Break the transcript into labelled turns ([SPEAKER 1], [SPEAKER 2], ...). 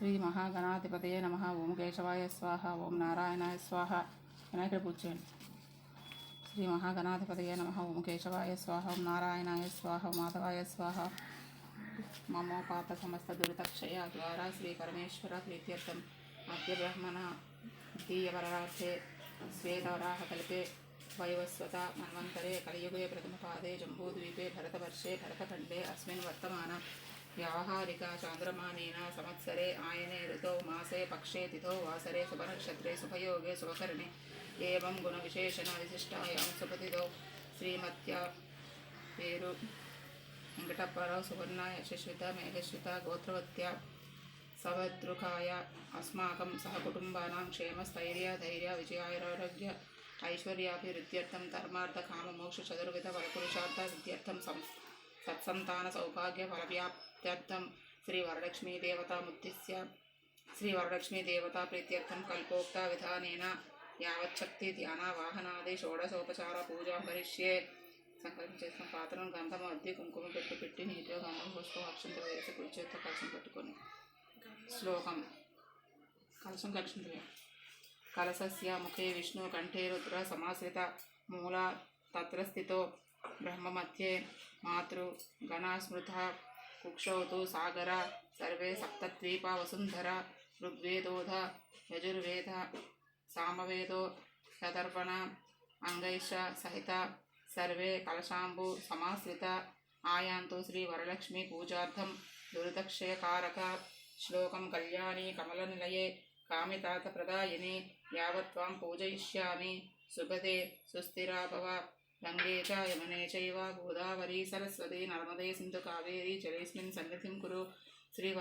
[SPEAKER 1] శ్రీ మహాగణాధిపతయే నమః. ఓం కేశవాయ స్వాహ. ఓం నారాయణాయ స్వాహ. వినాయకుడి పూజ చేయండి. శ్రీ మహాగణాధిపతయే నమః. ఓం కేశవాయ స్వాహ. ఓం నారాయణాయ స్వాహ. ఓం మాధవాయ స్వాహ. మమోపాత సమస్త దురితక్షయ ద్వారా శ్రీ పరమేశ్వర ప్రీత్యర్థం అద్య బ్రహ్మణ ద్వితీయవరార్థే శ్వేతవరాహ కల్పే వైవస్వత మన్వంతరే కలియుగే ప్రథమపాదే జంబూద్వీపే భరతవర్షే భరతఖండే అస్మిన్ వర్తమాన వ్యావహారిక చాంద్రమానేన సంవత్సరే ఆయనే ఋతౌ మాసే పక్షే తిథౌ వాసరే శుభనక్షత్రే శుభయోగే శుభకర్ణే ఏవం గుణ విశేషణ విశిష్టాయాం సుపతిథౌ శ్రీమత్య పేరు వెంకటప్పారావు సువర్ణ యశస్విత మేఘశ్విత గోత్రవత్య సవదృకాయ అస్మాకం సహకుటుంబానాం క్షేమస్థైర్య ధైర్య విజయారోగ్య ఐశ్వర్యాభివృద్ధ్యర్థం ధర్మార్థ కామ మోక్ష చతుర్విధ ఫలపురుషార్థ సిద్ధ్యర్థం సత్సంతాన సౌభాగ్య ఫలవ్యాప్త్యర్థం శ్రీ వరలక్ష్మీ దేవతాముద్దిశ్య శ్రీ వరలక్ష్మీ దేవతా ప్రీత్యర్థం కల్పోక్త విధానేన యావచ్చక్తి ధ్యాన వాహనాది షోడశోపచార పూజాం కరిష్యే. సంకల్పం చేసిన పాత్రను గంధము అద్ది కుంకుమ పెట్టి నీటిలో గంధం పుష్పం అక్షంత వేసి కుడి చేతితో కలశం పెట్టుకొని శ్లోకం. కలశం లక్ష్మీ కలశస్య ముఖే విష్ణు కంఠే రుద్ర సమాశ్రిత మూల తత్ర స్థితో బ్రహ్మ మధ్యే మాతృ గణస్మృత కుక్షౌతు సాగర సర్వే సప్తద్వీప వసుంధర ఋగ్వేదోధ యజుర్వేద సామవేదో యదర్పణ అంగైష సహిత సర్వే కలశాంబు సమాశ్రిత ఆయాంతు శ్రీ వరలక్ష్మీ పూజార్థం దురితక్షయకారక. శ్లోకం. కళ్యాణి కమలనిలయే కామితార్థ ప్రదాయిని యావత్వాం పూజయిష్యామి శుభదే సుస్థిరా భవ. గంగే చ యమునే చైవ గోదావరి సరస్వతి నర్మదే సింధు కావేరీ జలేస్మిన్ సన్నిధిం కురు. శ్రీ